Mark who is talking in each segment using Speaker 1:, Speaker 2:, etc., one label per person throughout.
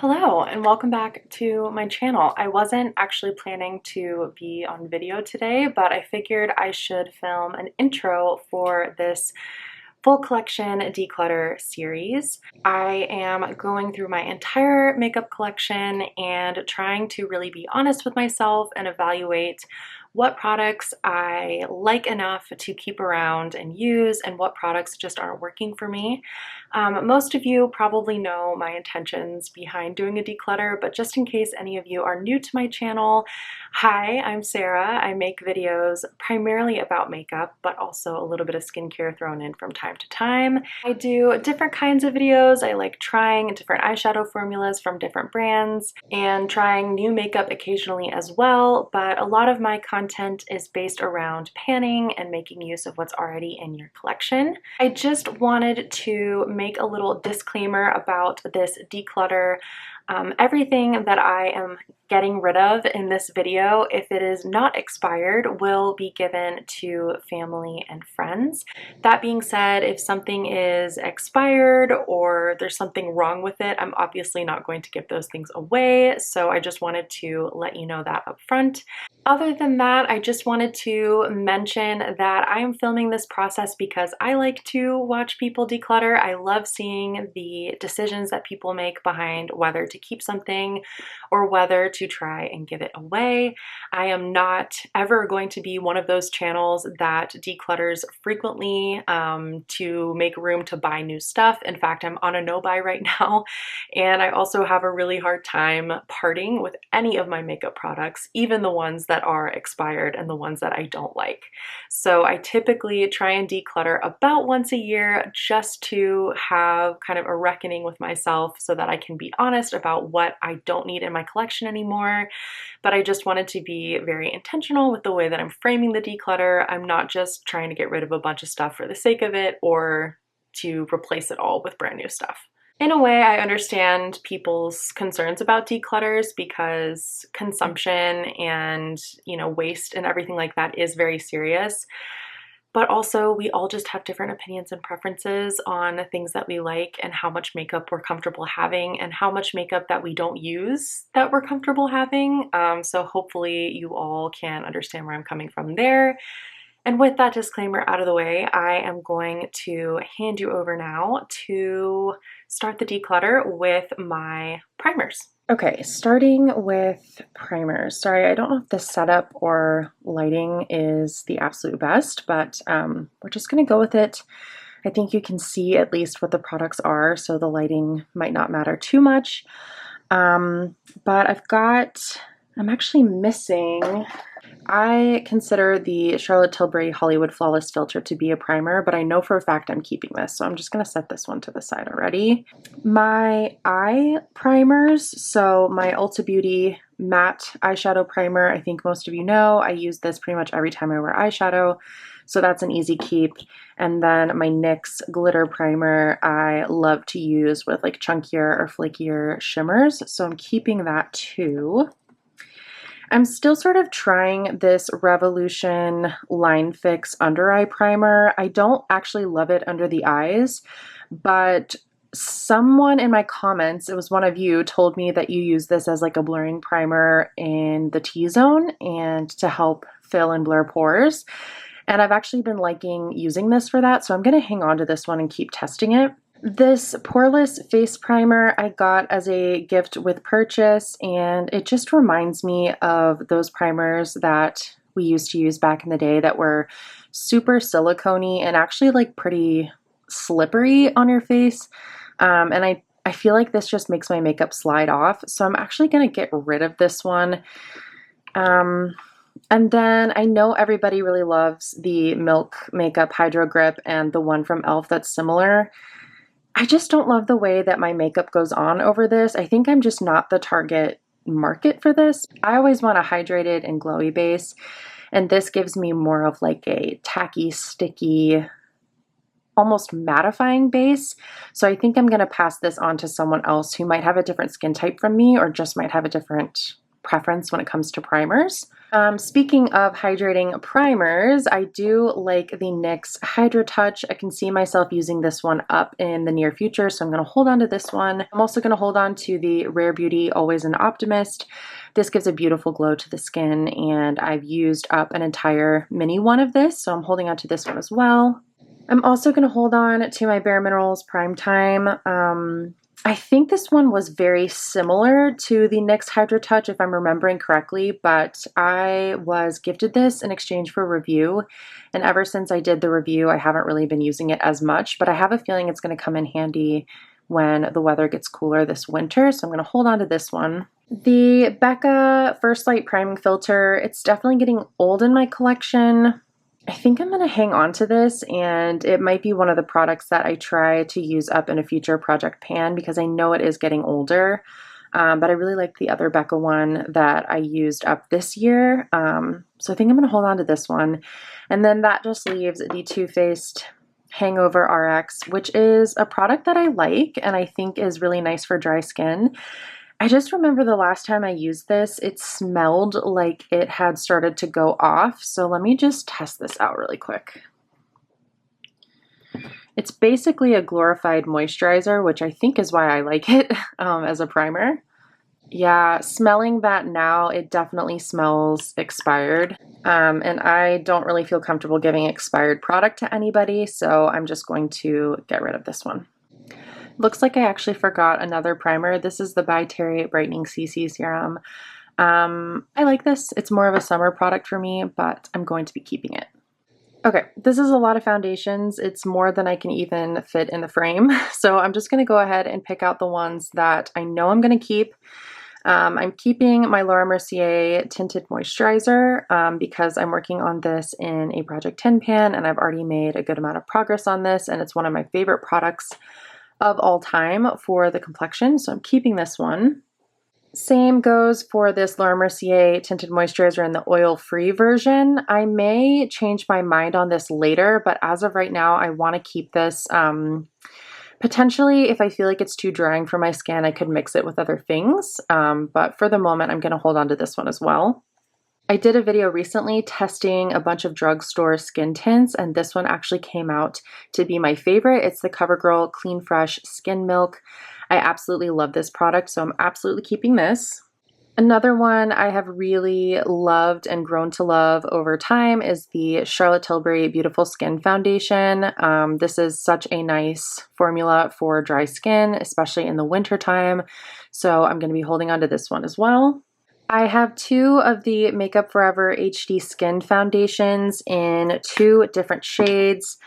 Speaker 1: Hello and welcome back to my channel. I wasn't actually planning to be on video today, but I figured I should film an intro for this full collection declutter series. I am going through my entire makeup collection and trying to really be honest with myself and evaluate what products I like enough to keep around and use and what products just aren't working for me. Most of you probably know my intentions behind doing a declutter, but just in case any of you are new to my channel, hi, I'm Sarah. I make videos primarily about makeup, but also a little bit of skincare thrown in from time to time. I do different kinds of videos. I like trying different eyeshadow formulas from different brands and trying new makeup occasionally as well, but a lot of my content is based around panning and making use of what's already in your collection. I just wanted to make a little disclaimer about this declutter. Everything that I am getting rid of in this video, if it is not expired, will be given to family and friends. That being said, if something is expired or there's something wrong with it, I'm obviously not going to give those things away, so I just wanted to let you know that up front. Other than that, I just wanted to mention that I am filming this process because I like to watch people declutter. I love seeing the decisions that people make behind whether to keep something or whether to try and give it away. I am not ever going to be one of those channels that declutters frequently to make room to buy new stuff. In fact, I'm on a no-buy right now, and I also have a really hard time parting with any of my makeup products, even the ones that are expired and the ones that I don't like. So I typically try and declutter about once a year just to have kind of a reckoning with myself so that I can be honest about what I don't need in my collection anymore. But I just wanted to be very intentional with the way that I'm framing the declutter. I'm not just trying to get rid of a bunch of stuff for the sake of it or to replace it all with brand new stuff. In a way, I understand people's concerns about declutters because consumption and, waste and everything like that is very serious. But also, we all just have different opinions and preferences on things that we like and how much makeup we're comfortable having and how much makeup that we don't use that we're comfortable having. So hopefully you all can understand where I'm coming from there. And with that disclaimer out of the way, I am going to hand you over now to start the declutter with my primers. Okay, starting with primers. Sorry, I don't know if the setup or lighting is the absolute best, but we're just gonna go with it. I think you can see at least what the products are, so the lighting might not matter too much. But I'm actually missing, I consider the Charlotte Tilbury Hollywood Flawless Filter to be a primer, but I know for a fact I'm keeping this, so I'm just going to set this one to the side already. My eye primers, so my Ulta Beauty matte eyeshadow primer, I think most of you know, I use this pretty much every time I wear eyeshadow, so that's an easy keep. And then my NYX glitter primer I love to use with like chunkier or flakier shimmers, so I'm keeping that too. I'm still sort of trying this Revolution Line Fix under eye primer. I don't actually love it under the eyes, but someone in my comments, it was one of you, told me that you use this as like a blurring primer in the T-zone and to help fill and blur pores. And I've actually been liking using this for that, so I'm going to hang on to this one and keep testing it. This Poreless Face Primer I got as a gift with purchase, and it just reminds me of those primers that we used to use back in the day that were super silicone-y and actually like pretty slippery on your face. And I feel like this just makes my makeup slide off, so I'm actually going to get rid of this one. And then I know everybody really loves the Milk Makeup Hydro Grip and the one from e.l.f. that's similar. I just don't love the way that my makeup goes on over this. I think I'm just not the target market for this. I always want a hydrated and glowy base, and this gives me more of like a tacky, sticky, almost mattifying base. So I think I'm going to pass this on to someone else who might have a different skin type from me or just might have a different preference when it comes to primers. Speaking of hydrating primers, I do like the NYX Hydra Touch. I can see myself using this one up in the near future, so I'm going to hold on to this one. I'm also going to hold on to the Rare Beauty Always an Optimist. This gives a beautiful glow to the skin, and I've used up an entire mini one of this, so I'm holding on to this one as well. I'm also going to hold on to my Bare Minerals Prime Time. I think this one was very similar to the NYX Hydra Touch, if I'm remembering correctly, but I was gifted this in exchange for a review, and ever since I did the review, I haven't really been using it as much, but I have a feeling it's going to come in handy when the weather gets cooler this winter, so I'm going to hold on to this one. The Becca First Light Priming Filter, it's definitely getting old in my collection. I think I'm going to hang on to this, and it might be one of the products that I try to use up in a future project pan because I know it is getting older, but I really like the other Becca one that I used up this year, so I think I'm going to hold on to this one. And then that just leaves the Too Faced Hangover RX, which is a product that I like and I think is really nice for dry skin. I just remember the last time I used this, it smelled like it had started to go off. So let me just test this out really quick. It's basically a glorified moisturizer, which I think is why I like it as a primer. Yeah, smelling that now, it definitely smells expired. And I don't really feel comfortable giving expired product to anybody, so I'm just going to get rid of this one. Looks like I actually forgot another primer. This is the By Terry Brightening CC Serum. I like this. It's more of a summer product for me, but I'm going to be keeping it. Okay, this is a lot of foundations. It's more than I can even fit in the frame. So I'm just going to go ahead and pick out the ones that I know I'm going to keep. I'm keeping my Laura Mercier Tinted Moisturizer because I'm working on this in a Project 10 pan, and I've already made a good amount of progress on this, and it's one of my favorite products of all time for the complexion, so I'm keeping this one. Same goes for this Laura Mercier Tinted Moisturizer in the oil-free version. I may change my mind on this later, but as of right now, I want to keep this. Potentially, if I feel like it's too drying for my skin, I could mix it with other things, but for the moment, I'm going to hold on to this one as well. I did a video recently testing a bunch of drugstore skin tints, and this one actually came out to be my favorite. It's the CoverGirl Clean Fresh Skin Milk. I absolutely love this product, so I'm absolutely keeping this. Another one I have really loved and grown to love over time is the Charlotte Tilbury Beautiful Skin Foundation. This is such a nice formula for dry skin, especially in the winter time, so I'm going to be holding on to this one as well. I have two of the Makeup Forever HD Skin Foundations in two different shades,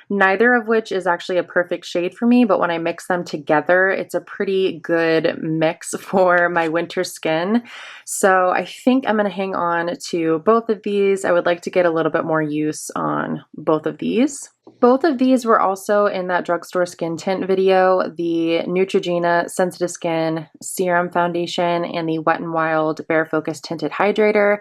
Speaker 1: neither of which is actually a perfect shade for me, but when I mix them together, it's a pretty good mix for my winter skin. So I think I'm going to hang on to both of these. I would like to get a little bit more use on both of these. Both of these were also in that drugstore skin tint video, the Neutrogena Sensitive Skin Serum Foundation and the Wet n Wild Bare Focus Tinted Hydrator.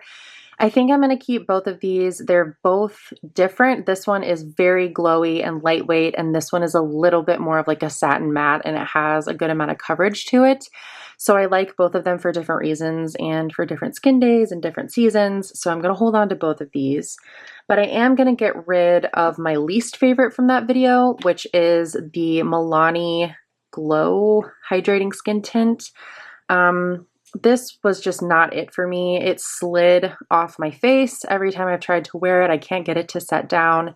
Speaker 1: I think I'm going to keep both of these. They're both different. This one is very glowy and lightweight, and this one is a little bit more of like a satin matte, and it has a good amount of coverage to it. So I like both of them for different reasons and for different skin days and different seasons. So I'm going to hold on to both of these. But I am going to get rid of my least favorite from that video, which is the Milani Glow Hydrating Skin Tint. This was just not it for me. It slid off my face every time I've tried to wear it. I can't get it to set down.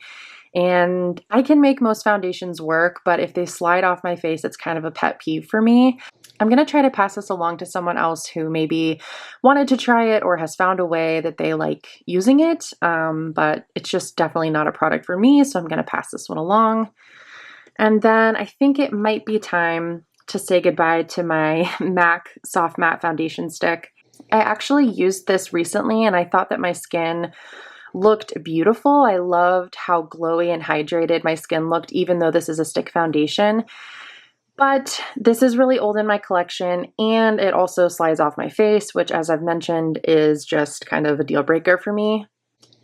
Speaker 1: And I can make most foundations work, but if they slide off my face, it's kind of a pet peeve for me. I'm going to try to pass this along to someone else who maybe wanted to try it or has found a way that they like using it, but it's just definitely not a product for me, so I'm going to pass this one along. And then I think it might be time to say goodbye to my MAC Soft Matte Foundation Stick. I actually used this recently and I thought that my skin looked beautiful. I loved how glowy and hydrated my skin looked, even though this is a stick foundation. But this is really old in my collection, and it also slides off my face, which, as I've mentioned, is just kind of a deal breaker for me.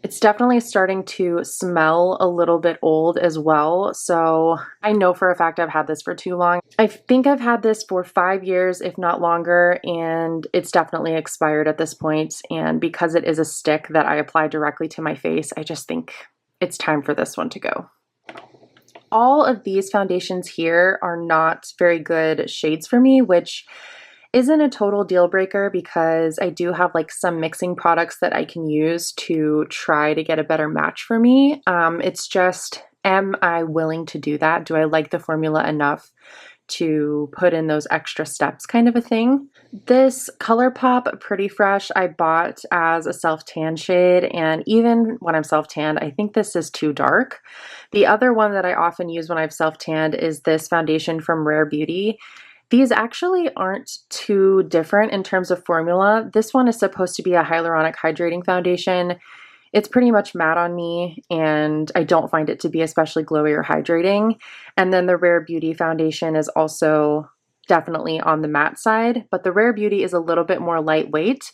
Speaker 1: It's definitely starting to smell a little bit old as well. So I know for a fact I've had this for too long. I think I've had this for 5 years, if not longer, and it's definitely expired at this point. And because it is a stick that I apply directly to my face, I just think it's time for this one to go. All of these foundations here are not very good shades for me, which isn't a total deal breaker because I do have like some mixing products that I can use to try to get a better match for me. It's just, am I willing to do that? Do I like the formula enough to put in those extra steps kind of a thing? This ColourPop Pretty Fresh I bought as a self-tan shade, and even when I'm self-tanned, I think this is too dark. The other one that I often use when I've self-tanned is this foundation from Rare Beauty. These actually aren't too different in terms of formula. This one is supposed to be a hyaluronic hydrating foundation. It's pretty much matte on me, and I don't find it to be especially glowy or hydrating. And then the Rare Beauty foundation is also definitely on the matte side, but the Rare Beauty is a little bit more lightweight.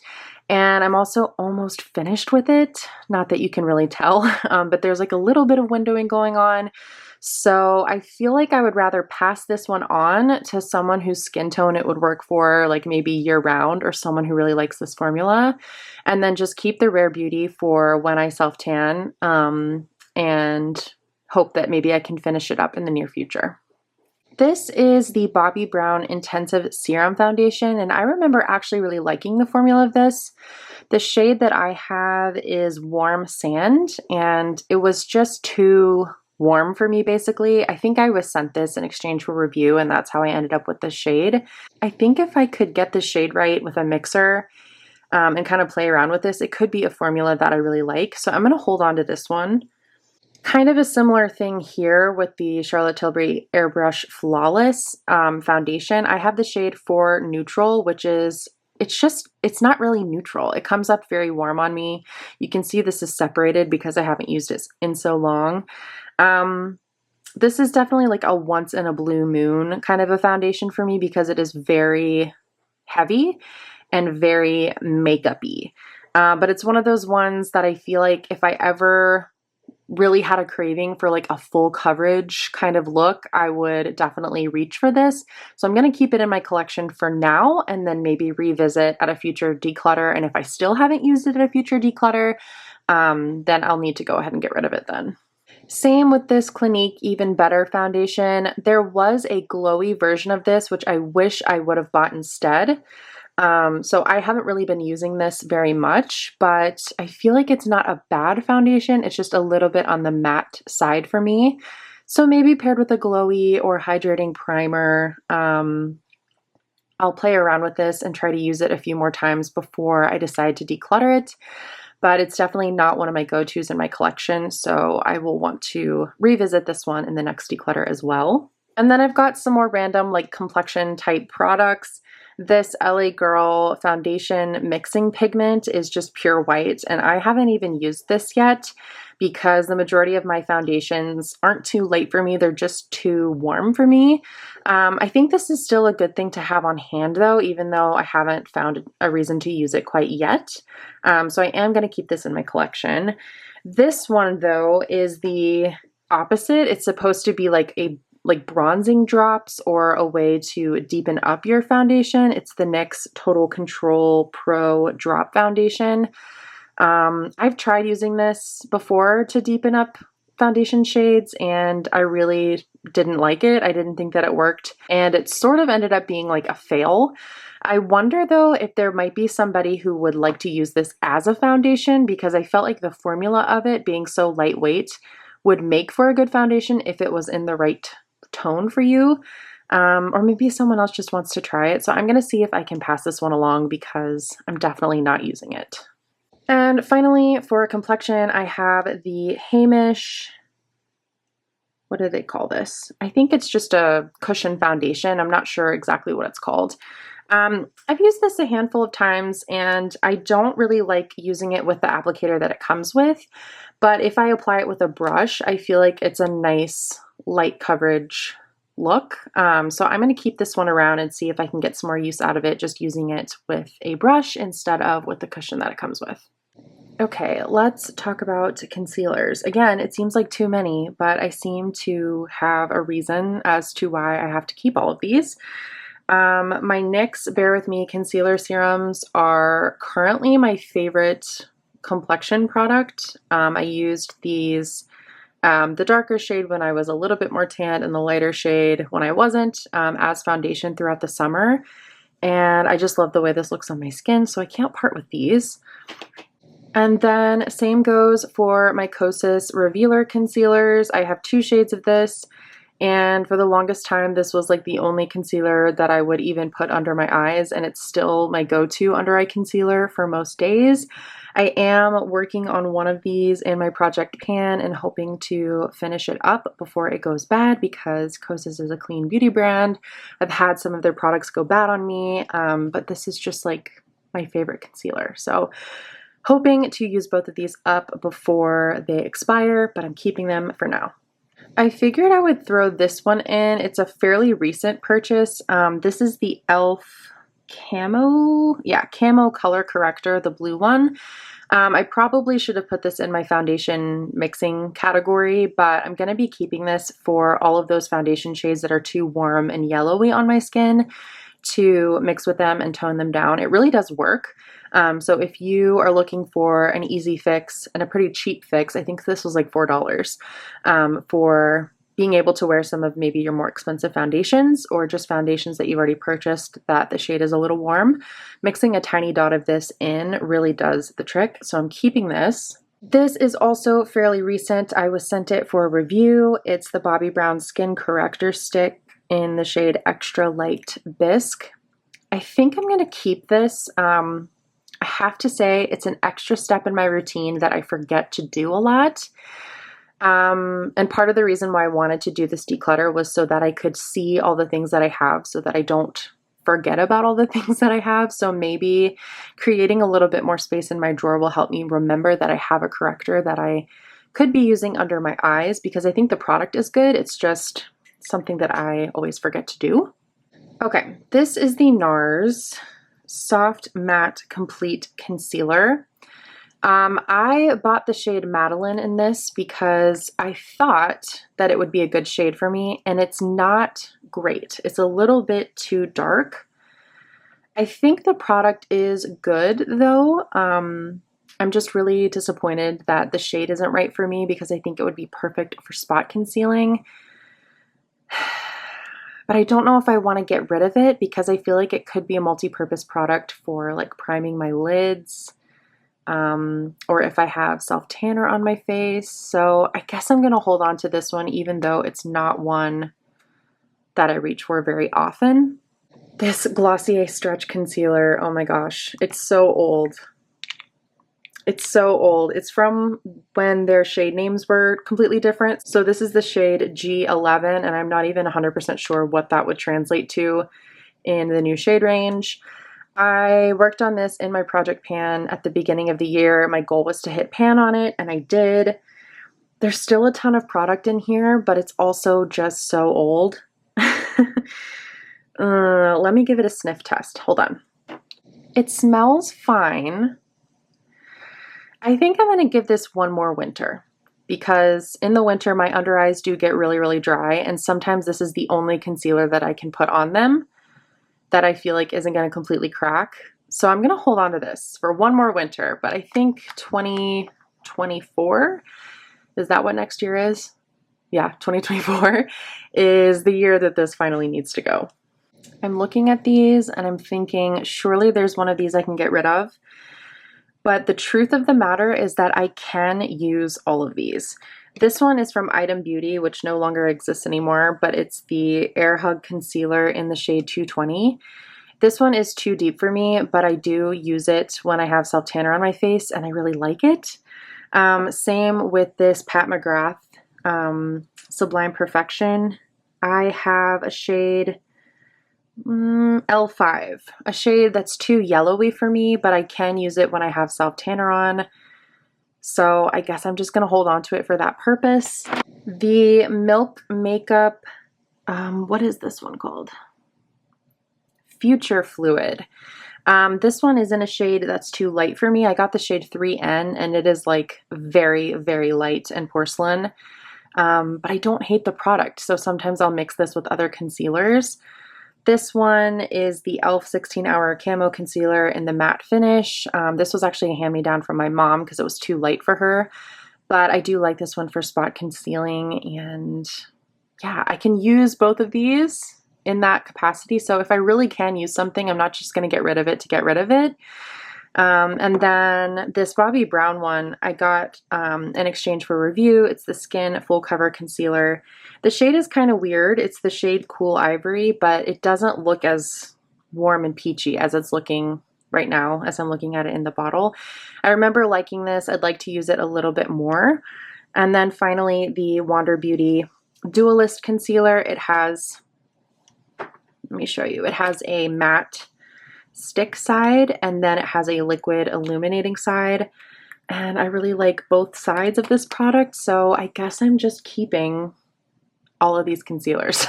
Speaker 1: And I'm also almost finished with it. Not that you can really tell, but there's like a little bit of windowing going on. So I feel like I would rather pass this one on to someone whose skin tone it would work for, like maybe year round, or someone who really likes this formula, and then just keep the Rare Beauty for when I self-tan, and hope that maybe I can finish it up in the near future. This is the Bobbi Brown Intensive Serum Foundation, and I remember actually really liking the formula of this. The shade that I have is Warm Sand, and it was just too warm for me, basically. I think I was sent this in exchange for review, and that's how I ended up with this shade. I think if I could get the shade right with a mixer and kind of play around with this, it could be a formula that I really like. So I'm going to hold on to this one. Kind of a similar thing here with the Charlotte Tilbury Airbrush Flawless foundation. I have the shade for Neutral, which is, it's not really neutral. It comes up very warm on me. You can see this is separated because I haven't used it in so long. This is definitely like a once in a blue moon kind of a foundation for me because it is very heavy and very makeup-y. But it's one of those ones that I feel like if I ever really had a craving for like a full coverage kind of look, I would definitely reach for this. So I'm going to keep it in my collection for now and then maybe revisit at a future declutter. And if I still haven't used it at a future declutter, then I'll need to go ahead and get rid of it then. Same with this Clinique Even Better foundation. There was a glowy version of this, which I wish I would have bought instead. So I haven't really been using this very much, but I feel like it's not a bad foundation. It's just a little bit on the matte side for me. So maybe paired with a glowy or hydrating primer, I'll play around with this and try to use it a few more times before I decide to declutter it. But it's definitely not one of my go-tos in my collection, so I will want to revisit this one in the next declutter as well. And then I've got some more random like complexion type products. This LA Girl foundation mixing pigment is just pure white, and I haven't even used this yet because the majority of my foundations aren't too light for me. They're just too warm for me. I think this is still a good thing to have on hand though, even though I haven't found a reason to use it quite yet. So I am going to keep this in my collection. This one though is the opposite. It's supposed to be like bronzing drops or a way to deepen up your foundation. It's the NYX Total Control Pro Drop Foundation. I've tried using this before to deepen up foundation shades and I really didn't like it. I didn't think that it worked and it sort of ended up being like a fail. I wonder though if there might be somebody who would like to use this as a foundation because I felt like the formula of it being so lightweight would make for a good foundation if it was in the right tone for you. Or maybe someone else just wants to try it. So I'm going to see if I can pass this one along because I'm definitely not using it. And finally, for complexion, I have the Hamish, what do they call this? I think it's just a cushion foundation. I'm not sure exactly what it's called. I've used this a handful of times and I don't really like using it with the applicator that it comes with, but if I apply it with a brush, I feel like it's a nice light coverage look. So I'm going to keep this one around and see if I can get some more use out of it just using it with a brush instead of with the cushion that it comes with. Okay, let's talk about concealers. Again, it seems like too many, but I seem to have a reason as to why I have to keep all of these. My NYX Bear With Me concealer serums are currently my favorite complexion product. I used these, the darker shade when I was a little bit more tan and the lighter shade when I wasn't, as foundation throughout the summer. And I just love the way this looks on my skin, so I can't part with these. And then same goes for my Kosas Revealer concealers. I have 2 shades of this, and for the longest time this was like the only concealer that I would even put under my eyes, and it's still my go-to under eye concealer for most days. I am working on one of these in my project pan and hoping to finish it up before it goes bad, because Kosas is a clean beauty brand. I've had some of their products go bad on me, but this is just like my favorite concealer. So hoping to use both of these up before they expire, but I'm keeping them for now. I figured I would throw this one in. It's a fairly recent purchase. This is the e.l.f. Camo Color Corrector, the blue one. I probably should have put this in my foundation mixing category, but I'm going to be keeping this for all of those foundation shades that are too warm and yellowy on my skin to mix with them and tone them down. It really does work. So if you are looking for an easy fix and a pretty cheap fix, I think this was like $4, for being able to wear some of maybe your more expensive foundations, or just foundations that you've already purchased that the shade is a little warm. Mixing a tiny dot of this in really does the trick, so I'm keeping this. This is also fairly recent. I was sent it for a review. It's the Bobbi Brown Skin Corrector Stick in the shade Extra Light Bisque. I think I'm going to keep this. I have to say it's an extra step in my routine that I forget to do a lot. And part of the reason why I wanted to do this declutter was so that I could see all the things that I have, so that I don't forget about all the things that I have. So maybe creating a little bit more space in my drawer will help me remember that I have a corrector that I could be using under my eyes, because I think the product is good. It's just something that I always forget to do. Okay, this is the NARS Soft Matte Complete Concealer. I bought the shade Madeline in this because I thought that it would be a good shade for me, and it's not great. It's a little bit too dark. I think the product is good though. I'm just really disappointed that the shade isn't right for me, because I think it would be perfect for spot concealing. But I don't know if I want to get rid of it, because I feel like it could be a multi-purpose product for like priming my lids, or if I have self-tanner on my face. So I guess I'm going to hold on to this one, even though it's not one that I reach for very often. This Glossier Stretch Concealer, oh my gosh, it's so old. It's so old. It's from when their shade names were completely different. So this is the shade G11, and I'm not even 100% sure what that would translate to in the new shade range. I worked on this in my project pan at the beginning of the year. My goal was to hit pan on it, and I did. There's still a ton of product in here, but it's also just so old. Let me give it a sniff test. Hold on. It smells fine. I think I'm going to give this one more winter, because in the winter my under eyes do get really, really dry, and sometimes this is the only concealer that I can put on them that I feel like isn't going to completely crack. So I'm going to hold on to this for one more winter, but I think 2024, is that what next year is? Yeah, 2024 is the year that this finally needs to go. I'm looking at these and I'm thinking, surely there's one of these I can get rid of. But the truth of the matter is that I can use all of these. This one is from Item Beauty, which no longer exists anymore, but it's the Air Hug Concealer in the shade 220. This one is too deep for me, but I do use it when I have self-tanner on my face, and I really like it. Same with this Pat McGrath Sublime Perfection. I have a shade L5, a shade that's too yellowy for me, but I can use it when I have self-tanner on. So I guess I'm just going to hold on to it for that purpose. The Milk Makeup, what is this one called? Future Fluid. This one is in a shade that's too light for me. I got the shade 3N and it is like very, very light and porcelain. But I don't hate the product, so sometimes I'll mix this with other concealers. This one is the e.l.f. 16-Hour Camo Concealer in the matte finish. This was actually a hand-me-down from my mom because it was too light for her. But I do like this one for spot concealing, and yeah, I can use both of these in that capacity. So if I really can use something, I'm not just going to get rid of it to get rid of it. And then this Bobbi Brown one I got in exchange for review. It's the Skin Full Cover Concealer. The shade is kind of weird. It's the shade Cool Ivory, but it doesn't look as warm and peachy as it's looking right now as I'm looking at it in the bottle. I remember liking this. I'd like to use it a little bit more. And then finally, the Wander Beauty Dualist Concealer. It has, let me show you, it has a matte stick side and then it has a liquid illuminating side. And I really like both sides of this product, so I guess I'm just keeping all of these concealers.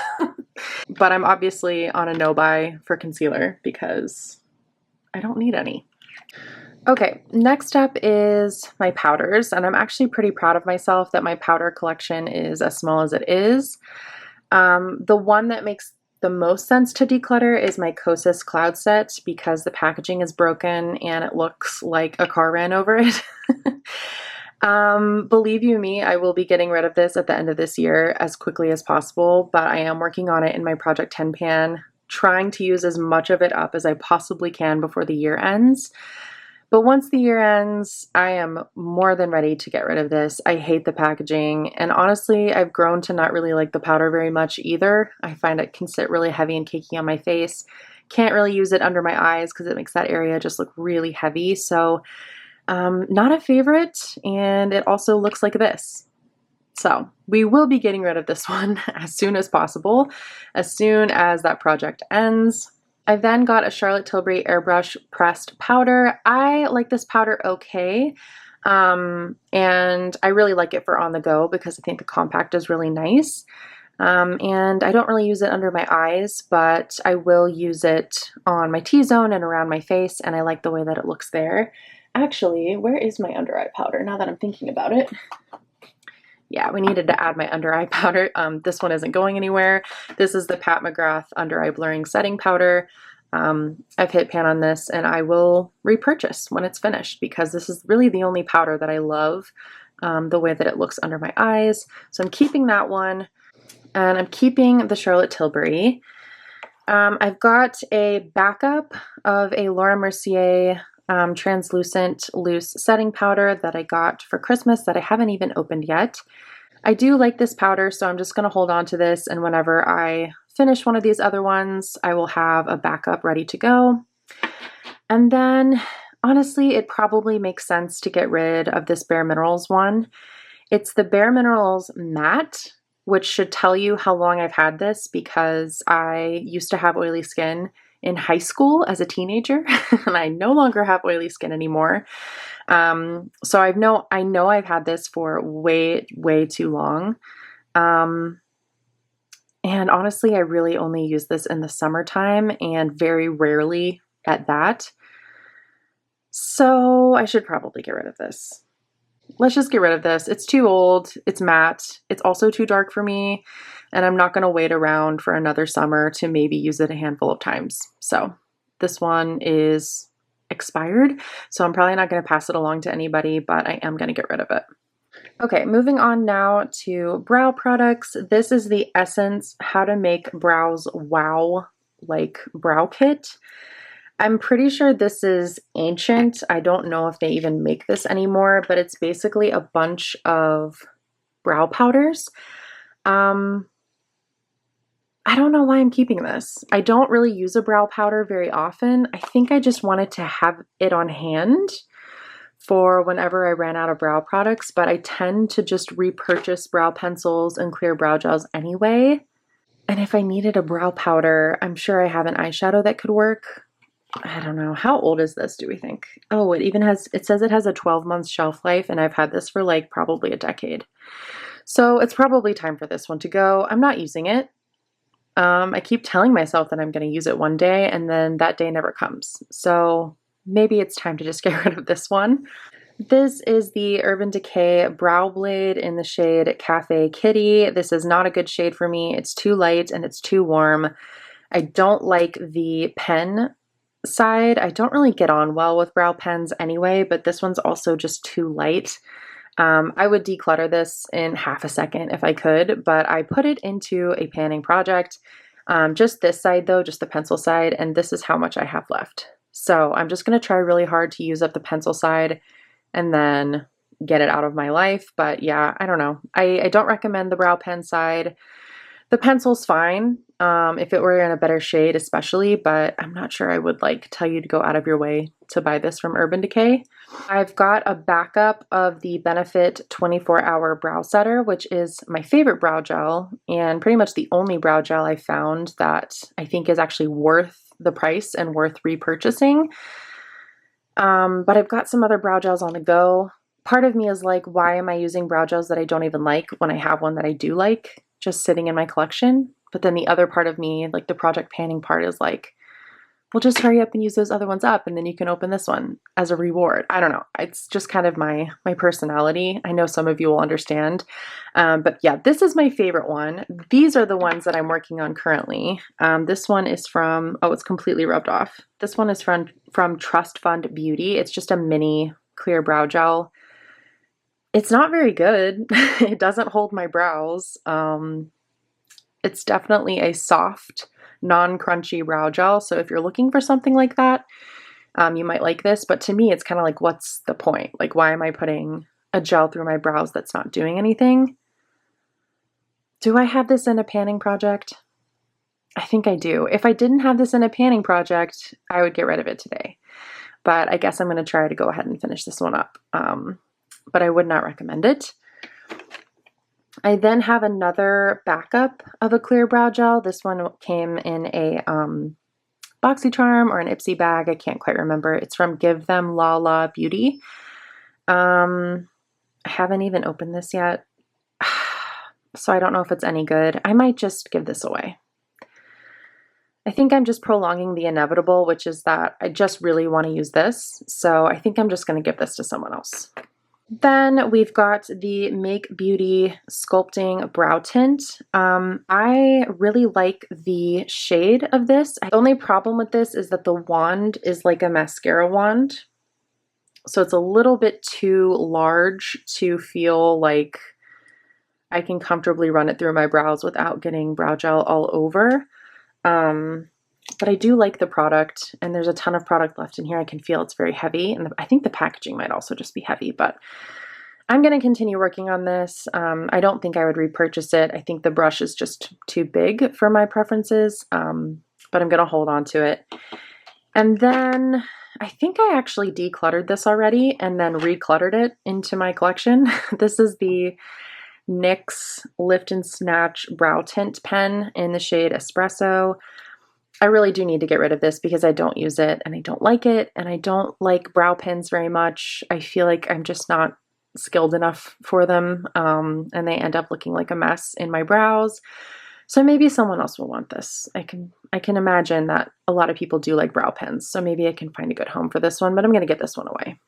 Speaker 1: But I'm obviously on a no-buy for concealer because I don't need any. Okay, next up is my powders, and I'm actually pretty proud of myself that my powder collection is as small as it is. The one that makes the most sense to declutter is my Kosas Cloud Set because the packaging is broken and it looks like a car ran over it. Believe you me, I will be getting rid of this at the end of this year as quickly as possible, but I am working on it in my Project 10 pan, trying to use as much of it up as I possibly can before the year ends. But once the year ends, I am more than ready to get rid of this. I hate the packaging, and honestly, I've grown to not really like the powder very much either. I find it can sit really heavy and cakey on my face. Can't really use it under my eyes because it makes that area just look really heavy. So not a favorite, and it also looks like this. So we will be getting rid of this one as soon as possible, as soon as that project ends. I then got a Charlotte Tilbury Airbrush Pressed Powder. I like this powder okay, and I really like it for on the go because I think the compact is really nice. And I don't really use it under my eyes, but I will use it on my T-zone and around my face, and I like the way that it looks there. Actually, where is my under eye powder now that I'm thinking about it? Yeah, we needed to add my under eye powder. This one isn't going anywhere. This is the Pat McGrath Under Eye Blurring Setting Powder. I've hit pan on this and I will repurchase when it's finished because this is really the only powder that I love, the way that it looks under my eyes. So I'm keeping that one, and I'm keeping the Charlotte Tilbury. I've got a backup of a Laura Mercier translucent loose setting powder that I got for Christmas that I haven't even opened yet. I do like this powder, so I'm just going to hold on to this, and whenever I finish one of these other ones, I will have a backup ready to go. And then, honestly, it probably makes sense to get rid of this Bare Minerals one. It's the Bare Minerals Matte, which should tell you how long I've had this because I used to have oily skin in high school as a teenager, and I no longer have oily skin anymore. So I know I've had this for way too long. And honestly, I really only use this in the summertime and very rarely at that. So I should probably get rid of this. Let's just get rid of this. It's too old. It's matte. It's also too dark for me. And I'm not going to wait around for another summer to maybe use it a handful of times. So this one is expired. So I'm probably not going to pass it along to anybody, but I am going to get rid of it. Okay, moving on now to brow products. This is the Essence How to Make Brows Wow Like Brow Kit. I'm pretty sure this is ancient. I don't know if they even make this anymore, but it's basically a bunch of brow powders. I don't know why I'm keeping this. I don't really use a brow powder very often. I think I just wanted to have it on hand for whenever I ran out of brow products, but I tend to just repurchase brow pencils and clear brow gels anyway. And if I needed a brow powder, I'm sure I have an eyeshadow that could work. I don't know. How old is this, do we think? Oh, it says it has a 12-month shelf life, and I've had this for like probably a decade. So it's probably time for this one to go. I'm not using it. I keep telling myself that I'm going to use it one day, and then that day never comes. So maybe it's time to just get rid of this one. This is the Urban Decay Brow Blade in the shade Cafe Kitty. This is not a good shade for me. It's too light and it's too warm. I don't like the pen side. I don't really get on well with brow pens anyway, but this one's also just too light. I would declutter this in half a second if I could, but I put it into a panning project. Just this side though, just the pencil side, and this is how much I have left. So I'm just going to try really hard to use up the pencil side and then get it out of my life. But yeah, I don't know. I don't recommend the brow pen side. The pencil's fine if it were in a better shade especially, but I'm not sure I would like tell you to go out of your way to buy this from Urban Decay. I've got a backup of the Benefit 24-Hour Brow Setter, which is my favorite brow gel and pretty much the only brow gel I found that I think is actually worth the price and worth repurchasing. But I've got some other brow gels on the go. Part of me is like, why am I using brow gels that I don't even like when I have one that I do like just sitting in my collection? But then the other part of me, like the project panning part, is like, well, just hurry up and use those other ones up, and then you can open this one as a reward. I don't know. It's just kind of my personality. I know some of you will understand. But yeah, this is my favorite one. These are the ones that I'm working on currently. This one is from, oh, it's completely rubbed off. This one is from Trust Fund Beauty. It's just a mini clear brow gel. It's not very good. It doesn't hold my brows. It's definitely a soft, non-crunchy brow gel. So if you're looking for something like that, you might like this. But to me, it's kind of like, what's the point? Like, why am I putting a gel through my brows that's not doing anything? Do I have this in a panning project? I think I do. If I didn't have this in a panning project, I would get rid of it today. But I guess I'm going to try to go ahead and finish this one up. But I would not recommend it. I then have another backup of a clear brow gel. This one came in a BoxyCharm or an Ipsy bag. I can't quite remember. It's from Give Them Lala Beauty. I haven't even opened this yet, so I don't know if it's any good. I might just give this away. I think I'm just prolonging the inevitable, which is that I just really want to use this. So I think I'm just going to give this to someone else. Then we've got the Make Beauty Sculpting Brow Tint. I really like the shade of this. The only problem with this is that the wand is like a mascara wand. So it's a little bit too large to feel like I can comfortably run it through my brows without getting brow gel all over. But I do like the product, and there's a ton of product left in here. I can feel it's very heavy, and I think the packaging might also just be heavy, but I'm going to continue working on this. I don't think I would repurchase it. I think the brush is just too big for my preferences, but I'm going to hold on to it. And then I think I actually decluttered this already and then recluttered it into my collection. This is the NYX Lift and Snatch Brow Tint Pen in the shade Espresso. I really do need to get rid of this because I don't use it and I don't like it, and I don't like brow pens very much. I feel like I'm just not skilled enough for them, and they end up looking like a mess in my brows. So maybe someone else will want this. I can imagine that a lot of people do like brow pens, so maybe I can find a good home for this one, but I'm going to get this one away.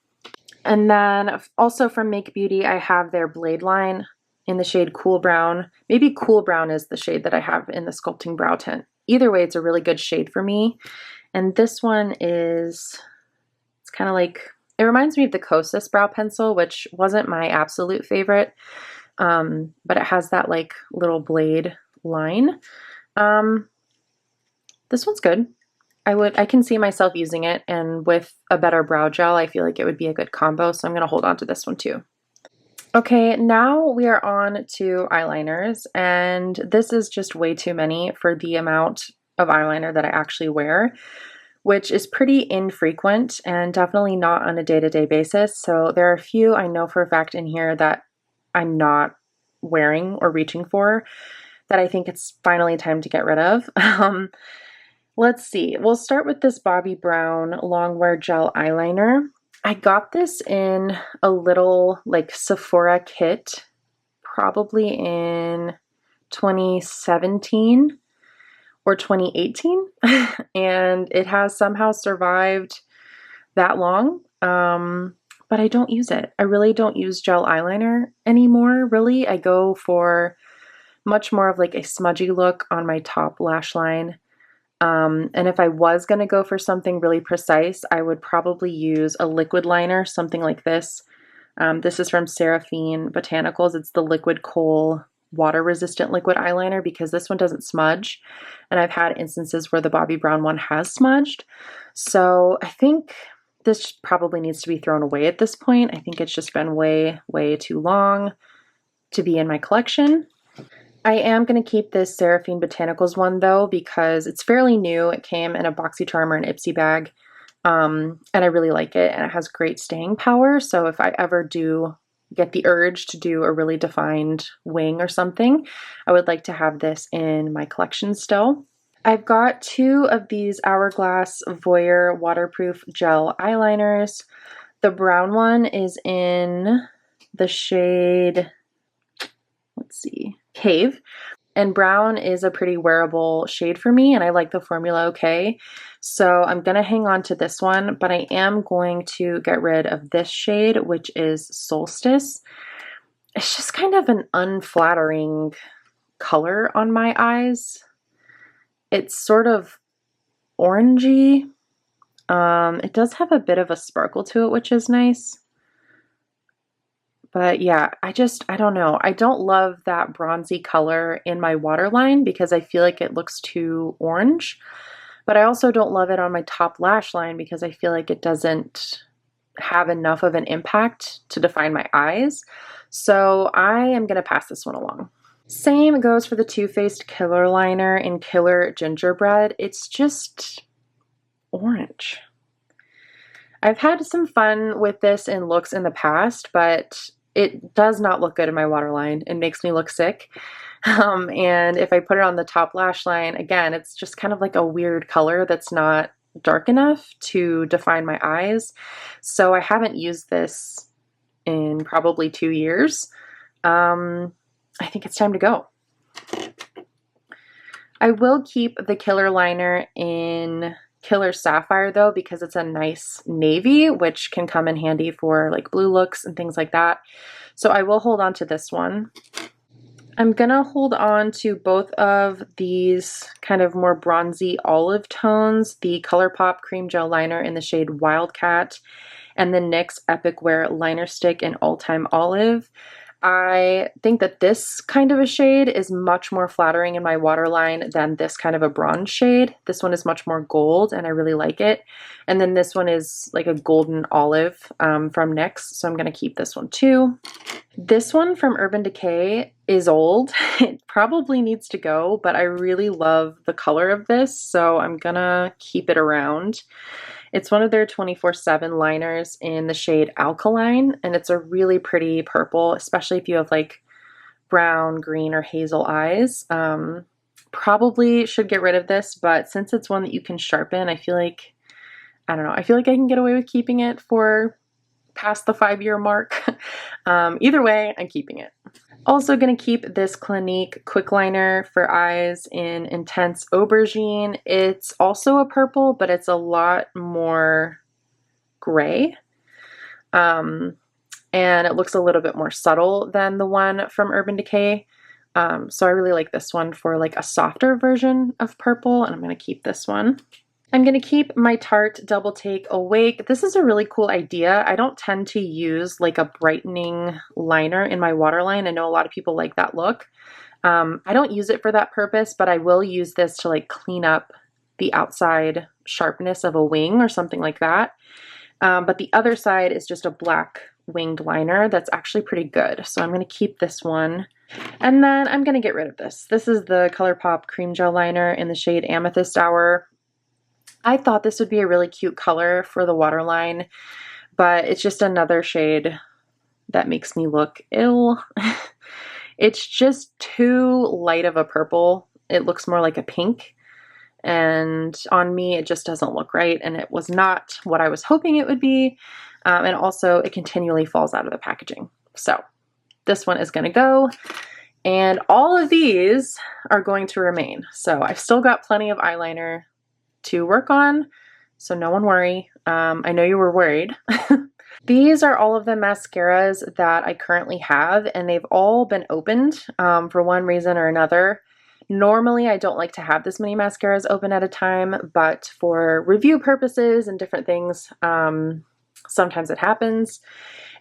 Speaker 1: And then also from Make Beauty, I have their Blade line in the shade Cool Brown. Maybe Cool Brown is the shade that I have in the Sculpting Brow Tint. Either way, it's a really good shade for me. And this one is, it's kind of like, it reminds me of the Kosas brow pencil, which wasn't my absolute favorite, but it has that like little blade line. This one's good. I can see myself using it, and with a better brow gel, I feel like it would be a good combo, so I'm going to hold on to this one too. Okay, now we are on to eyeliners, and this is just way too many for the amount of eyeliner that I actually wear, which is pretty infrequent and definitely not on a day-to-day basis. So there are a few I know for a fact in here that I'm not wearing or reaching for that I think it's finally time to get rid of. Let's see. We'll start with this Bobbi Brown Longwear Gel Eyeliner. I got this in a little like Sephora kit, probably in 2017. for 2018 and it has somehow survived that long. But I don't use it. I really don't use gel eyeliner anymore, really. I go for much more of like a smudgy look on my top lash line. And if I was going to go for something really precise, I would probably use a liquid liner, something like this. This is from Seraphine Botanicals. It's the Liquid Kohl water resistant liquid eyeliner because this one doesn't smudge. And I've had instances where the Bobbi Brown one has smudged. So I think this probably needs to be thrown away at this point. I think it's just been way, way too long to be in my collection. I am going to keep this Seraphine Botanicals one though because it's fairly new. It came in a BoxyCharm or an Ipsy bag, and I really like it, and it has great staying power. So if I ever do get the urge to do a really defined wing or something, I would like to have this in my collection still. I've got 2 of these Hourglass Voyeur waterproof gel eyeliners. The brown one is in the shade, let's see, Cave. And brown is a pretty wearable shade for me, and I like the formula okay. So I'm going to hang on to this one, but I am going to get rid of this shade, which is Solstice. It's just kind of an unflattering color on my eyes. It's sort of orangey. It does have a bit of a sparkle to it, which is nice. But yeah, I don't know. I don't love that bronzy color in my waterline because I feel like it looks too orange. But I also don't love it on my top lash line because I feel like it doesn't have enough of an impact to define my eyes. So I am going to pass this one along. Same goes for the Too Faced Killer Liner in Killer Gingerbread. It's just orange. I've had some fun with this in looks in the past, but it does not look good in my waterline. It makes me look sick. And if I put it on the top lash line, again, it's just kind of like a weird color that's not dark enough to define my eyes. So I haven't used this in probably 2 years. I think it's time to go. I will keep the Killer Liner in Killer Sapphire though, because it's a nice navy, which can come in handy for like blue looks and things like that. So I will hold on to this one. I'm gonna hold on to both of these kind of more bronzy olive tones, the ColourPop Cream Gel Liner in the shade Wildcat, and the NYX Epic Wear Liner Stick in All Time Olive. I think that this kind of a shade is much more flattering in my waterline than this kind of a bronze shade. This one is much more gold and I really like it. And then this one is like a golden olive from NYX, so I'm going to keep this one too. This one from Urban Decay is old. It probably needs to go, but I really love the color of this, so I'm going to keep it around. It's one of their 24/7 liners in the shade Alkaline, and it's a really pretty purple, especially if you have like brown, green, or hazel eyes. Probably should get rid of this, but since it's one that you can sharpen, I feel like, I don't know, I feel like I can get away with keeping it for past the 5-year mark. Either way, I'm keeping it. Also going to keep this Clinique Quick Liner for eyes in Intense Aubergine. It's also a purple, but it's a lot more gray. And it looks a little bit more subtle than the one from Urban Decay. So I really like this one for like a softer version of purple, and I'm going to keep this one. I'm going to keep my Tarte Double Take Awake. This is a really cool idea. I don't tend to use like a brightening liner in my waterline. I know a lot of people like that look. I don't use it for that purpose, but I will use this to like clean up the outside sharpness of a wing or something like that. But the other side is just a black winged liner that's actually pretty good. So I'm going to keep this one. And then I'm going to get rid of this. This is the ColourPop Cream Gel Liner in the shade Amethyst Hour. I thought this would be a really cute color for the waterline, but it's just another shade that makes me look ill. It's just too light of a purple. It looks more like a pink, and on me it just doesn't look right, and it was not what I was hoping it would be, and also it continually falls out of the packaging. So this one is going to go. And all of these are going to remain. So I've still got plenty of eyeliner to work on, so no one worry. I know you were worried. These are all of the mascaras that I currently have, and they've all been opened for one reason or another. Normally, I don't like to have this many mascaras open at a time, but for review purposes and different things, sometimes it happens.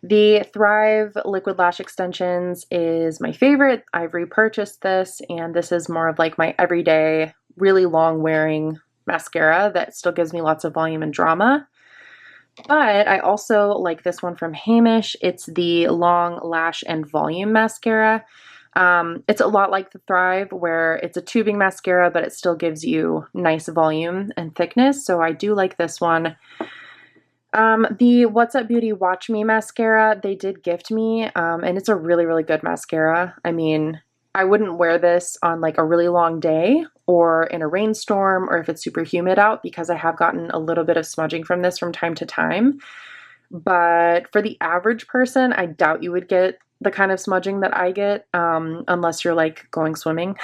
Speaker 1: The Thrive Liquid Lash Extensions is my favorite. I've repurchased this, and this is more of like my everyday, really long wearing mascara that still gives me lots of volume and drama. But I also like this one from Hamish. It's the Long Lash and Volume Mascara. It's a lot like the Thrive, where it's a tubing mascara, but it still gives you nice volume and thickness. So I do like this one. The What's Up Beauty Watch Me mascara, they did gift me, and it's a really, really good mascara. I mean, I wouldn't wear this on like a really long day or in a rainstorm or if it's super humid out, because I have gotten a little bit of smudging from this from time to time. But for the average person, I doubt you would get the kind of smudging that I get, unless you're like going swimming.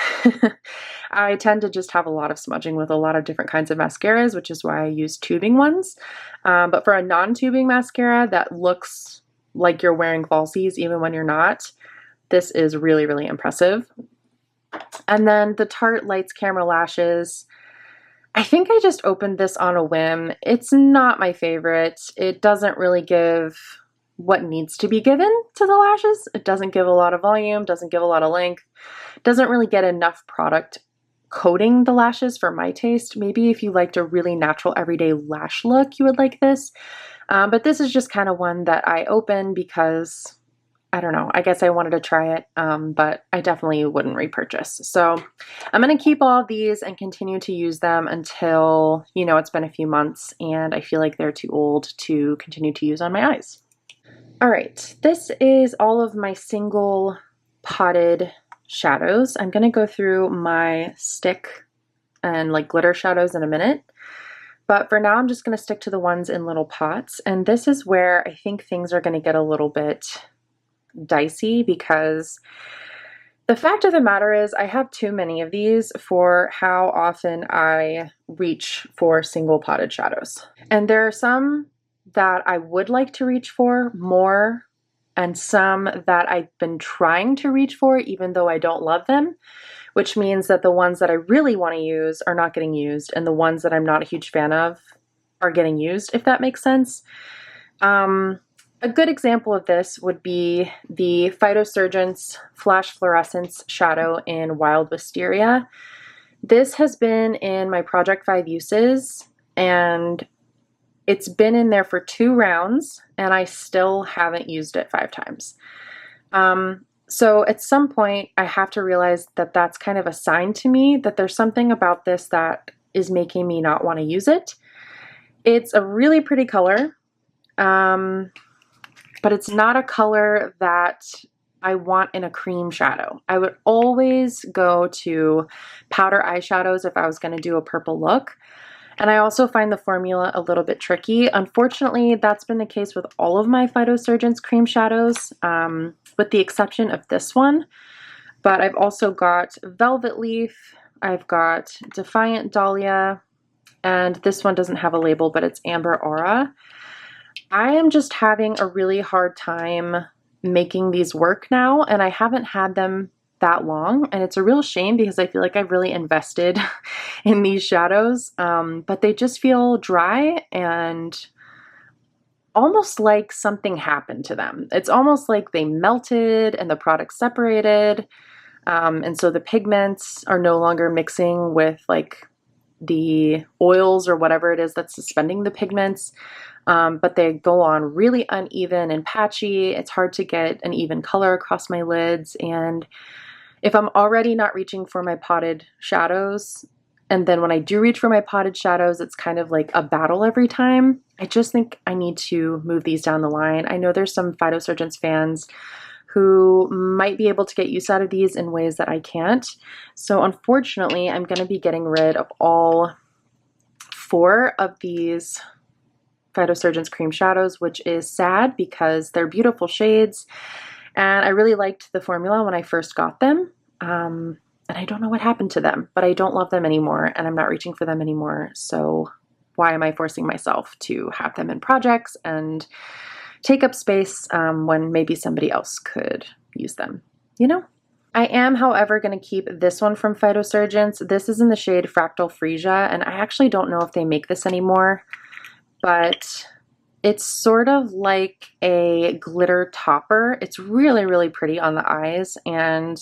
Speaker 1: I tend to just have a lot of smudging with a lot of different kinds of mascaras, which is why I use tubing ones. But for a non-tubing mascara that looks like you're wearing falsies even when you're not, this is really, really impressive. And then the Tarte Lights Camera Lashes. I think I just opened this on a whim. It's not my favorite. It doesn't really give what needs to be given to the lashes. It doesn't give a lot of volume, doesn't give a lot of length, doesn't really get enough product coating the lashes for my taste. Maybe if you liked a really natural everyday lash look, you would like this. But this is just kind of one that I opened because, I don't know, I guess I wanted to try it, but I definitely wouldn't repurchase. So I'm going to keep all of these and continue to use them until, you know, it's been a few months and I feel like they're too old to continue to use on my eyes. All right, this is all of my single potted shadows. I'm going to go through my stick and like glitter shadows in a minute. But for now, I'm just going to stick to the ones in little pots. And this is where I think things are going to get a little bit dicey, because the fact of the matter is I have too many of these for how often I reach for single potted shadows. And there are some that I would like to reach for more, and some that I've been trying to reach for even though I don't love them, which means that the ones that I really want to use are not getting used, and the ones that I'm not a huge fan of are getting used, if that makes sense. A good example of this would be the Phytosurgence Flash Fluorescence Shadow in Wild Wisteria. This has been in my Project 5 uses, and it's been in there for 2 rounds, and I still haven't used it 5 times. So at some point, I have to realize that that's kind of a sign to me that there's something about this that is making me not want to use it. It's a really pretty color, but it's not a color that I want in a cream shadow. I would always go to powder eyeshadows if I was going to do a purple look. And I also find the formula a little bit tricky. Unfortunately, that's been the case with all of my Phytosurgence cream shadows, with the exception of this one. But I've also got Velvet Leaf, I've got Defiant Dahlia, and this one doesn't have a label, but it's Amber Aura. I am just having a really hard time making these work now, and I haven't had them that long, and it's a real shame because I feel like I've really invested in these shadows, but they just feel dry and almost like something happened to them. It's almost like they melted and the product separated, and so the pigments are no longer mixing with like the oils or whatever it is that's suspending the pigments, but they go on really uneven and patchy. It's hard to get an even color across my lids, and if I'm already not reaching for my potted shadows, and then when I do reach for my potted shadows, it's kind of like a battle every time, I just think I need to move these down the line. I know there's some Phytosurgence fans who might be able to get use out of these in ways that I can't. So unfortunately, I'm going to be getting rid of all 4 of these Phytosurgence cream shadows, which is sad because they're beautiful shades. And I really liked the formula when I first got them. And I don't know what happened to them, but I don't love them anymore and I'm not reaching for them anymore. So why am I forcing myself to have them in projects and take up space when maybe somebody else could use them, you know? I am, however, going to keep this one from Phytosurgeons. This is in the shade Fractal Freesia, and I actually don't know if they make this anymore, but it's sort of like a glitter topper. It's really, really pretty on the eyes, and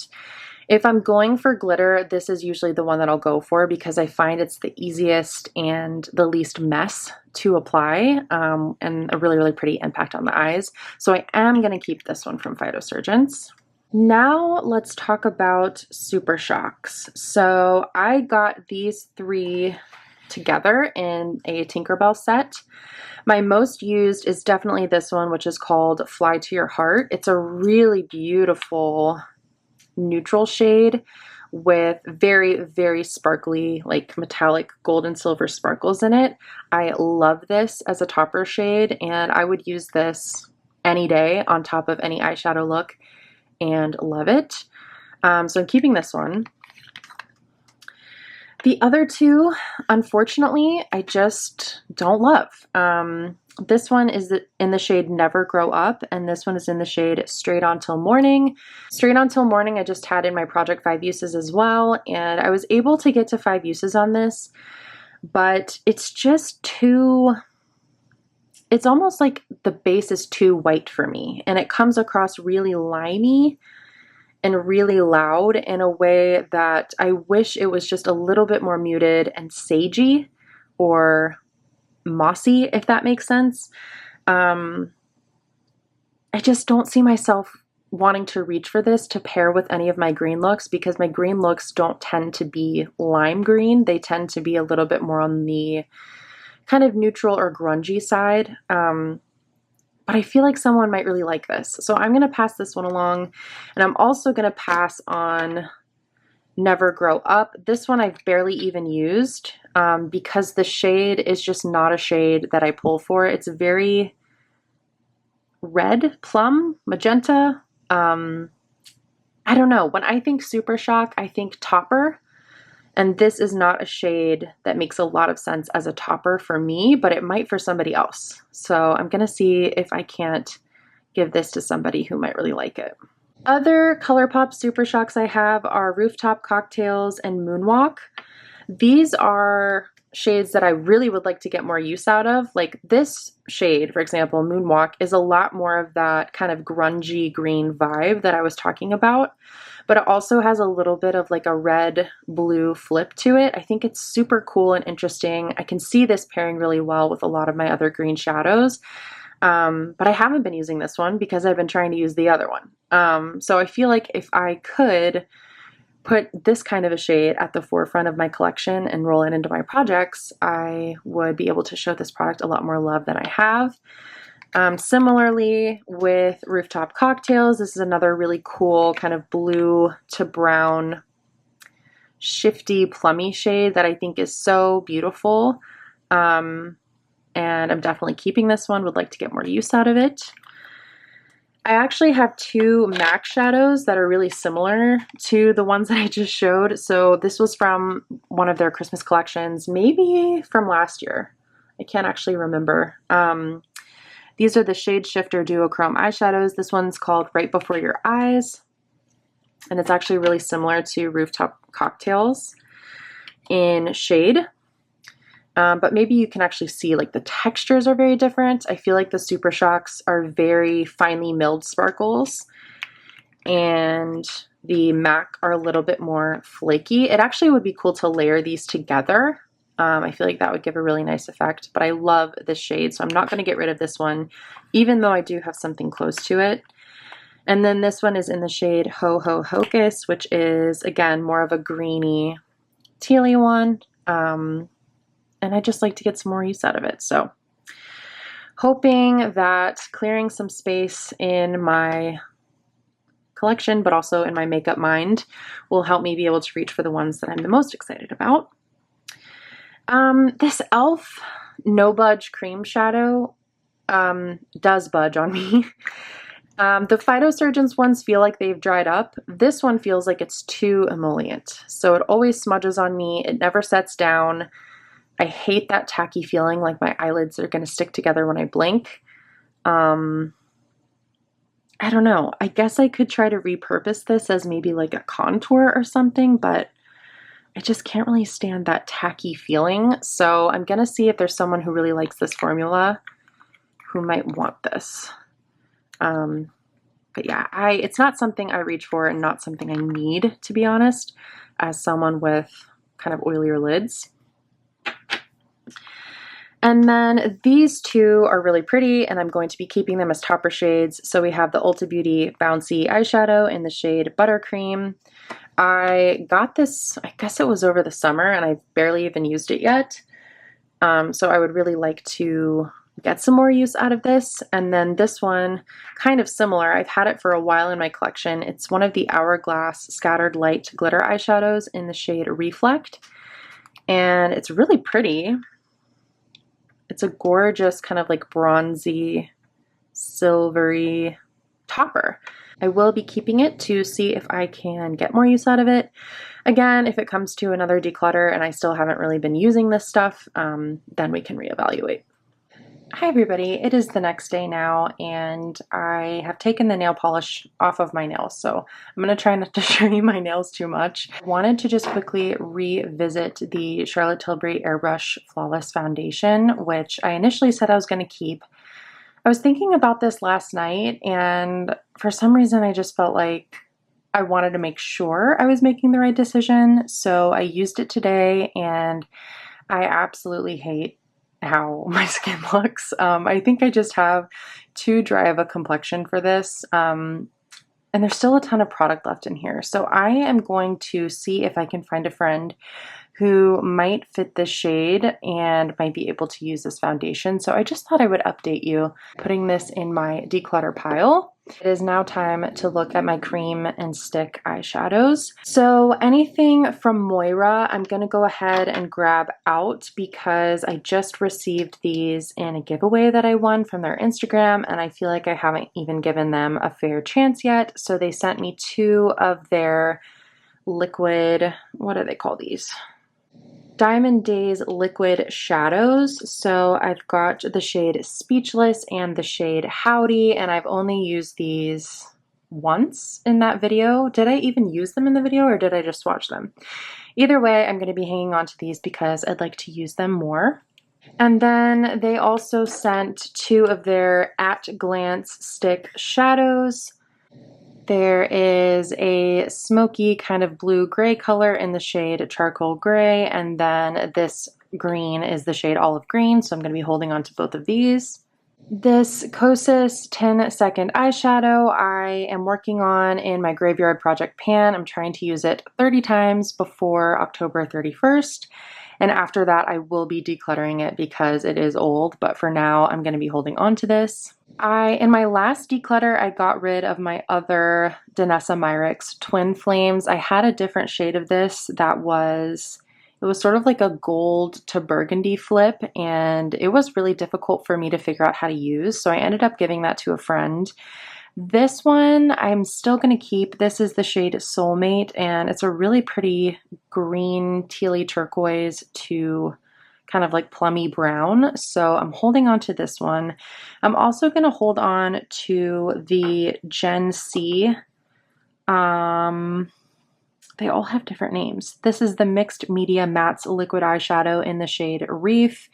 Speaker 1: if I'm going for glitter, this is usually the one that I'll go for because I find it's the easiest and the least mess to apply, and a really, really pretty impact on the eyes. So I am going to keep this one from Phytosurgeons. Now let's talk about Super Shocks. So I got these 3 together in a Tinkerbell set. My most used is definitely this one, which is called Fly to Your Heart. It's a really beautiful neutral shade with very, very sparkly, like metallic gold and silver sparkles in it. I love this as a topper shade, and I would use this any day on top of any eyeshadow look and love it. So I'm keeping this one. The other 2, unfortunately, I just don't love. This one is in the shade Never Grow Up, and this one is in the shade Straight On Till Morning. Straight On Till Morning I just had in my Project 5 uses as well, and I was able to get to 5 uses on this, but it's just too... It's almost like the base is too white for me, and it comes across really limey and really loud in a way that I wish it was just a little bit more muted and sagey or mossy, if that makes sense. I just don't see myself wanting to reach for this to pair with any of my green looks because my green looks don't tend to be lime green. They tend to be a little bit more on the kind of neutral or grungy side, but I feel like someone might really like this. So I'm going to pass this one along, and I'm also going to pass on Never Grow Up. This one I've barely even used because the shade is just not a shade that I pull for. It's very red, plum, magenta. I don't know. When I think Super Shock, I think topper. And this is not a shade that makes a lot of sense as a topper for me, but it might for somebody else. So I'm going to see if I can't give this to somebody who might really like it. Other ColourPop Super Shocks I have are Rooftop Cocktails and Moonwalk. These are shades that I really would like to get more use out of. Like this shade, for example, Moonwalk, is a lot more of that kind of grungy green vibe that I was talking about, but it also has a little bit of like a red blue flip to it. I think it's super cool and interesting. I can see this pairing really well with a lot of my other green shadows, but I haven't been using this one because I've been trying to use the other one. So I feel like if I could put this kind of a shade at the forefront of my collection and roll it into my projects, I would be able to show this product a lot more love than I have. Similarly with Rooftop Cocktails, this is another really cool kind of blue to brown, shifty, plummy shade that I think is so beautiful. And I'm definitely keeping this one, would like to get more use out of it. I actually have 2 MAC shadows that are really similar to the ones that I just showed. So this was from one of their Christmas collections, maybe from last year. I can't actually remember. These are the Shade Shifter Duochrome eyeshadows. This one's called Right Before Your Eyes, and it's actually really similar to Rooftop Cocktails in shade. But maybe you can actually see like the textures are very different. I feel like the Super Shocks are very finely milled sparkles, and the MAC are a little bit more flaky. It actually would be cool to layer these together. I feel like that would give a really nice effect, but I love this shade, so I'm not going to get rid of this one, even though I do have something close to it. And then this one is in the shade Ho Ho Hocus, which is, again, more of a greeny, tealy one. And I just like to get some more use out of it. So hoping that clearing some space in my collection, but also in my makeup mind, will help me be able to reach for the ones that I'm the most excited about. This e.l.f. No Budge Cream Shadow does budge on me. The Phytosurgeons ones feel like they've dried up. This one feels like it's too emollient. So it always smudges on me. It never sets down. I hate that tacky feeling like my eyelids are going to stick together when I blink. I don't know. I guess I could try to repurpose this as maybe like a contour or something, but I just can't really stand that tacky feeling. So I'm going to see if there's someone who really likes this formula who might want this. But yeah, it's not something I reach for and not something I need, to be honest, as someone with kind of oilier lids. And then these two are really pretty, and I'm going to be keeping them as topper shades. So we have the Ulta Beauty Bouncy eyeshadow in the shade Buttercream. I got this, I guess it was over the summer, and I've barely even used it yet. So I would really like to get some more use out of this. And then this one, kind of similar. I've had it for a while in my collection. It's one of the Hourglass Scattered Light Glitter eyeshadows in the shade Reflect. And it's really pretty. It's a gorgeous kind of like bronzy, silvery topper. I will be keeping it to see if I can get more use out of it. Again, if it comes to another declutter and I still haven't really been using this stuff, then we can reevaluate. Hi everybody, it is the next day now and I have taken the nail polish off of my nails, so I'm going to try not to show you my nails too much. I wanted to just quickly revisit the Charlotte Tilbury Airbrush Flawless Foundation, which I initially said I was going to keep. I was thinking about this last night and for some reason I just felt like I wanted to make sure I was making the right decision, so I used it today and I absolutely hate how my skin looks. I think I just have too dry of a complexion for this. And there's still a ton of product left in here. So I am going to see if I can find a friend who might fit this shade and might be able to use this foundation. So I just thought I would update you, putting this in my declutter pile. It is now time to look at my cream and stick eyeshadows. So anything from Moira, I'm going to go ahead and grab out because I just received these in a giveaway that I won from their Instagram, and I feel like I haven't even given them a fair chance yet. So they sent me two of their liquid, what do they call these? Diamond Days liquid shadows. So I've got the shade Speechless and the shade Howdy, and I've only used these once in that video. Did I even use them in the video or did I just swatch them? Either way, I'm going to be hanging on to these because I'd like to use them more. And then they also sent two of their At Glance stick shadows. There is a smoky kind of blue-gray color in the shade Charcoal Gray, and then this green is the shade Olive Green, so I'm going to be holding on to both of these. This Kosas 10-second eyeshadow I am working on in my Graveyard Project pan. I'm trying to use it 30 times before October 31st, and after that I will be decluttering it because it is old, but for now I'm going to be holding on to this. In my last declutter, I got rid of my other Danessa Myricks Twin Flames. I had a different shade of this that it was sort of like a gold to burgundy flip, and it was really difficult for me to figure out how to use, so I ended up giving that to a friend. This one I'm still going to keep. This is the shade Soulmate, and it's a really pretty green, tealy turquoise to kind of like plummy brown. So I'm holding on to this one. I'm also going to hold on to the Gen C. They all have different names. This is the Mixed Media Mattes liquid eyeshadow in the shade Reef.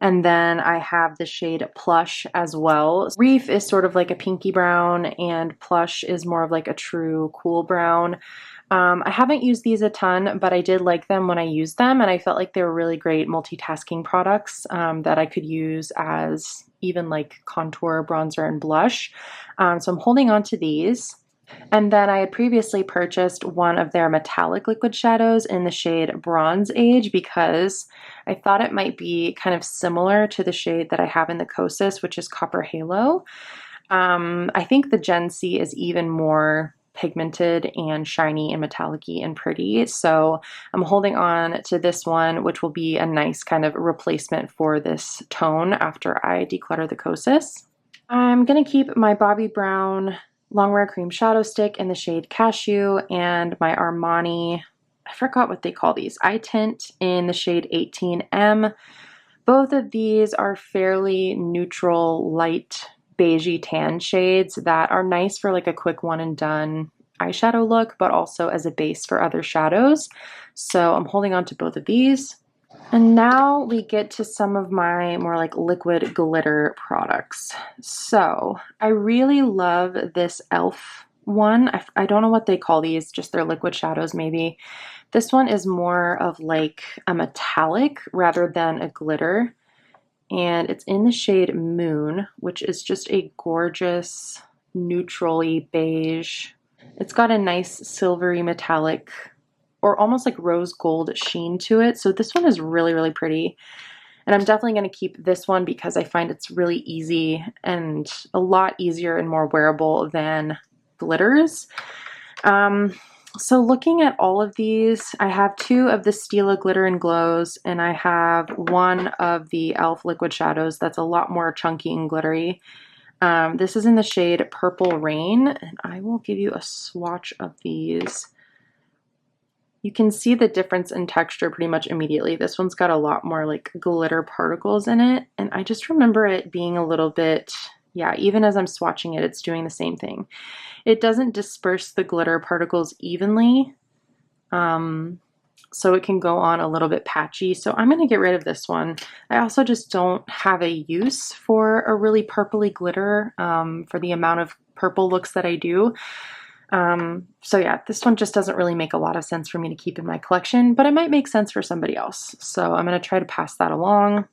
Speaker 1: And then I have the shade Plush as well. Reef is sort of like a pinky brown and Plush is more of like a true cool brown. I haven't used these a ton, but I did like them when I used them, and I felt like they were really great multitasking products that I could use as even like contour, bronzer, and blush. So I'm holding on to these. And then I had previously purchased one of their metallic liquid shadows in the shade Bronze Age because I thought it might be kind of similar to the shade that I have in the Kosas, which is Copper Halo. I think the Gen C is even more pigmented and shiny and metallic-y and pretty, so I'm holding on to this one, which will be a nice kind of replacement for this tone after I declutter the Kosas. I'm gonna keep my Bobbi Brown Longwear Cream Shadow Stick in the shade Cashew and my Armani, I forgot what they call these, eye tint in the shade 18M. Both of these are fairly neutral, light, beigey tan shades that are nice for like a quick one and done eyeshadow look, but also as a base for other shadows. So I'm holding on to both of these. And now we get to some of my more like liquid glitter products. So I really love this e.l.f. one. I don't know what they call these, just their liquid shadows maybe. This one is more of like a metallic rather than a glitter. And it's in the shade Moon, which is just a gorgeous neutrally beige. It's got a nice silvery metallic or almost like rose gold sheen to it. So this one is really, really pretty. And I'm definitely going to keep this one because I find it's really easy and a lot easier and more wearable than glitters. So looking at all of these, I have 2 of the Stila Glitter and Glows, and I have 1 of the e.l.f. liquid shadows that's a lot more chunky and glittery. This is in the shade Purple Rain, and I will give you a swatch of these. You can see the difference in texture pretty much immediately. This one's got a lot more like glitter particles in it, and I just remember it being a little bit, yeah, even as I'm swatching it, it's doing the same thing. It doesn't disperse the glitter particles evenly, so it can go on a little bit patchy. So I'm going to get rid of this one. I also just don't have a use for a really purpley glitter for the amount of purple looks that I do. So yeah, this one just doesn't really make a lot of sense for me to keep in my collection, but it might make sense for somebody else. So I'm going to try to pass that along.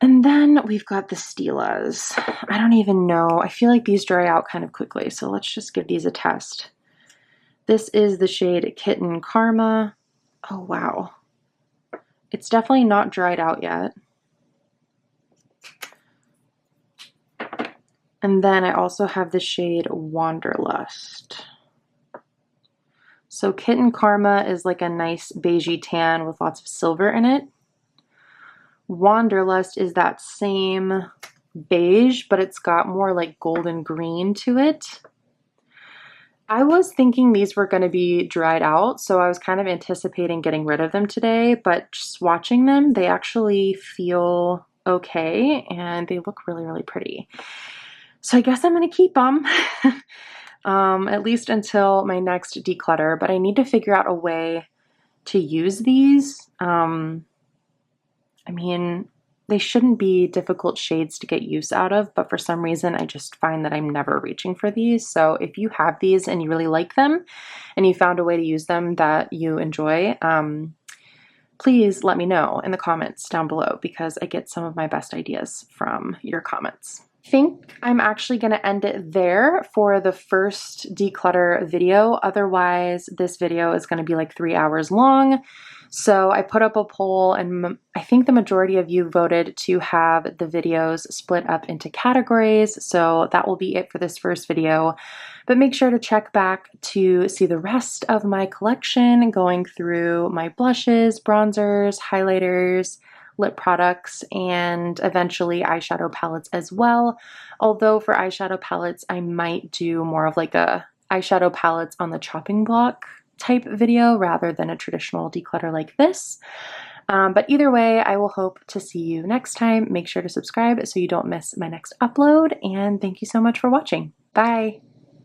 Speaker 1: And then we've got the Stilas. I don't even know. I feel like these dry out kind of quickly, so let's just give these a test. This is the shade Kitten Karma. Oh, wow. It's definitely not dried out yet. And then I also have the shade Wanderlust. So Kitten Karma is like a nice beigey tan with lots of silver in it. Wanderlust is that same beige, but it's got more like golden green to it. I was thinking these were going to be dried out, so I was kind of anticipating getting rid of them today, but swatching them, they actually feel okay, and they look really, really pretty. So I guess I'm going to keep them, at least until my next declutter, but I need to figure out a way to use these. I mean, they shouldn't be difficult shades to get use out of, but for some reason, I just find that I'm never reaching for these. So if you have these and you really like them and you found a way to use them that you enjoy, please let me know in the comments down below because I get some of my best ideas from your comments. I think I'm actually going to end it there for the first declutter video. Otherwise, this video is going to be like 3 hours long. So I put up a poll and I think the majority of you voted to have the videos split up into categories. So that will be it for this first video. But make sure to check back to see the rest of my collection, going through my blushes, bronzers, highlighters, lip products, and eventually eyeshadow palettes as well. Although for eyeshadow palettes, I might do more of like a eyeshadow palettes on the chopping block type video rather than a traditional declutter like this. But either way, I will hope to see you next time. Make sure to subscribe so you don't miss my next upload, and thank you so much for watching. Bye!